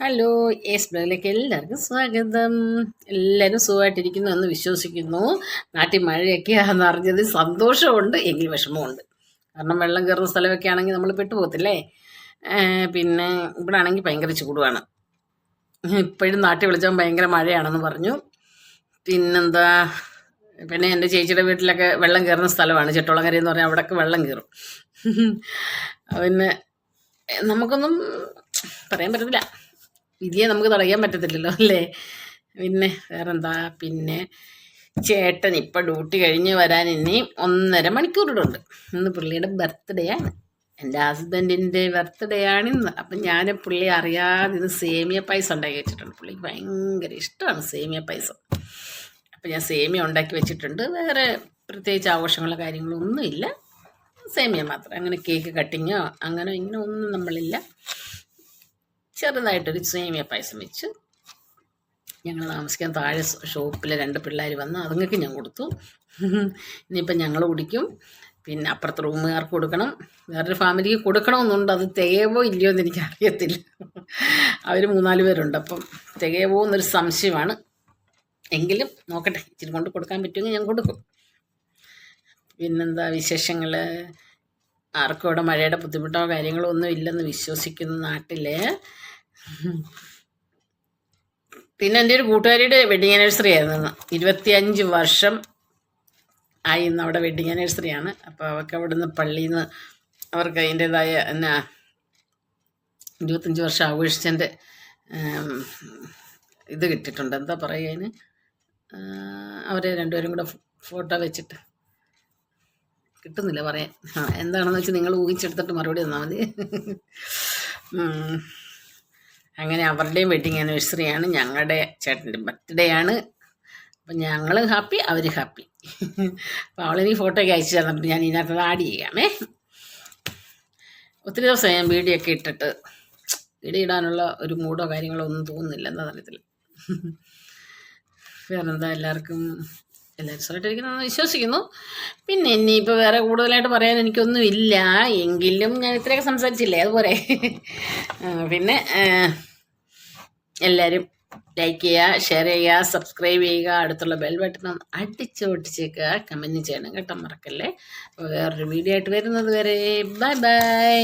Hello, yes ബ്ലോഗിലേക്ക് എല്ലാവർക്കും സ്വാഗതം. എല്ലാവരും സുഖമായിട്ടിരിക്കുന്നു എന്ന് വിശ്വസിക്കുന്നു. നാട്ടിൽ മഴയൊക്കെയാണെന്ന് അറിഞ്ഞത് സന്തോഷമുണ്ട്, എങ്കിൽ വിഷമമുണ്ട്. കാരണം വെള്ളം കയറുന്ന സ്ഥലമൊക്കെ ആണെങ്കിൽ നമ്മൾ പെട്ടുപോകത്തില്ലേ. പിന്നെ ഇവിടെ ആണെങ്കിൽ ഭയങ്കര ചൂടുമാണ്. ഇപ്പോഴും നാട്ടിൽ വിളിച്ചാൽ ഭയങ്കര മഴയാണെന്ന് പറഞ്ഞു. പിന്നെന്താ, പിന്നെ എൻ്റെ ചേച്ചിയുടെ വീട്ടിലൊക്കെ വെള്ളം കയറുന്ന സ്ഥലമാണ്. ചെട്ടോളങ്ങര എന്ന് പറഞ്ഞാൽ അവിടെയൊക്കെ വെള്ളം കയറും. പിന്നെ നമുക്കൊന്നും പറയാൻ പറ്റത്തില്ല, വിധിയെ നമുക്ക് തടയാൻ പറ്റത്തില്ലല്ലോ അല്ലേ. പിന്നെ വേറെന്താ, പിന്നെ ചേട്ടൻ ഇപ്പം ഡ്യൂട്ടി കഴിഞ്ഞ് വരാൻ ഇനി 1.5 മണിക്കൂറുണ്ട്. ഇന്ന് പുള്ളിയുടെ ബർത്ത്ഡേ ആണ്, എൻ്റെ ഹസ്ബൻഡിൻ്റെ ബർത്ത്ഡേ ആണ് ഇന്ന്. അപ്പം ഞാൻ പുള്ളി അറിയാതെ ഇന്ന് സേമിയ പായസം ഉണ്ടാക്കി വെച്ചിട്ടുണ്ട്. പുള്ളിക്ക് ഭയങ്കര ഇഷ്ടമാണ് സേമിയ പായസം. അപ്പം ഞാൻ സേമിയ ഉണ്ടാക്കി വെച്ചിട്ടുണ്ട്. വേറെ പ്രത്യേകിച്ച് ആഘോഷങ്ങളോ കാര്യങ്ങളോ ഒന്നുമില്ല, സേമിയ മാത്രം. അങ്ങനെ കേക്ക് കട്ടിങ്ങോ അങ്ങനെ ഇങ്ങനെ ഒന്നും നമ്മളില്ല. ചെറുതായിട്ടൊരു സേമിയ പായസം വെച്ച് ഞങ്ങൾ താമസിക്കാൻ താഴെ ഷോപ്പിലെ 2 പിള്ളേർ വന്ന് അതുങ്ങൾക്ക് ഞാൻ കൊടുത്തു. ഇനിയിപ്പം ഞങ്ങൾ കുടിക്കും. പിന്നെ അപ്പുറത്തെ റൂമുകാർക്ക് കൊടുക്കണം, വേറൊരു ഫാമിലിക്ക് കൊടുക്കണമെന്നുണ്ട്. അത് തികയോ ഇല്ലയോ എന്ന് എനിക്കറിയത്തില്ല. അവർ 3-4 പേരുണ്ട്. അപ്പം തികയോ എന്നൊരു സംശയമാണ്. എങ്കിലും നോക്കട്ടെ, ഇച്ചിരി കൊണ്ട് കൊടുക്കാൻ പറ്റുമെങ്കിൽ ഞാൻ കൊടുക്കും. പിന്നെന്താ വിശേഷങ്ങൾ? ആർക്കും ഇവിടെ മഴയുടെ ബുദ്ധിമുട്ടോ കാര്യങ്ങളോ ഒന്നും ഇല്ലെന്ന് വിശ്വസിക്കുന്നു നാട്ടിൽ. പിന്നെ എൻ്റെ ഒരു കൂട്ടുകാരിയുടെ വെഡിങ് ആനിവേഴ്സറി ആയിരുന്നു. 25 വർഷം ആയി ഇന്ന് അവിടെ വെഡിങ് ആനിവേഴ്സറിയാണ്. അപ്പോൾ അവർക്ക് അവിടെ നിന്ന് പള്ളിയിൽ നിന്ന് അവർക്ക് അതിൻ്റേതായ 25 വർഷം ആഘോഷിച്ചതിൻ്റെ ഇത് കിട്ടിയിട്ടുണ്ട്. എന്താ പറയുക അതിന്, അവരെ 2 പേരും കൂടെ ഫോട്ടോ വെച്ചിട്ട് കിട്ടുന്നില്ല പറയാൻ. എന്താണെന്ന് വെച്ചാൽ നിങ്ങൾ ഊഹിച്ചെടുത്തിട്ട് മറുപടി തന്നാൽ മതി. അങ്ങനെ അവരുടെയും വെഡിങ് ആനിവേഴ്സറിയാണ്, ഞങ്ങളുടെ ചേട്ടൻ്റെ ബർത്ത്ഡേ ആണ്. അപ്പം ഞങ്ങൾ ഹാപ്പി, അവർ ഹാപ്പി. അപ്പോൾ അവളെനിക്ക് ഫോട്ടോ ഒക്കെ അയച്ചു തന്നിട്ട് ഞാൻ ഇതിനകത്ത് ആഡ് ചെയ്യാമേ. ഒത്തിരി ദിവസം ഞാൻ വീഡിയോ ഒക്കെ ഇട്ടിട്ട് വീഡിയോ ഇടാനുള്ള ഒരു മൂഡോ കാര്യങ്ങളോ ഒന്നും തോന്നുന്നില്ല, എന്താ തരത്തിൽ. വേറെന്താ, എല്ലാവരും സുഖമായിട്ടിരിക്കുന്നതെന്ന് വിശ്വസിക്കുന്നു. പിന്നെ ഇനിയിപ്പോൾ വേറെ കൂടുതലായിട്ട് പറയാൻ എനിക്കൊന്നും ഇല്ല, എങ്കിലും ഞാൻ ഇത്രയൊക്കെ സംസാരിച്ചില്ലേ അതുപോലെ. പിന്നെ എല്ലാവരും ലൈക്ക് ചെയ്യുക, ഷെയർ ചെയ്യുക, സബ്സ്ക്രൈബ് ചെയ്യുക, അടുത്തുള്ള ബെൽ ബട്ടൺ അടിച്ച് പൊട്ടിച്ചേക്കുക, കമൻറ്റ് ചെയ്യണം കേട്ടോ, മറക്കല്ലേ. അപ്പോൾ വേറൊരു വീഡിയോ ആയിട്ട് വരുന്നത് വരെ ബൈ ബൈ.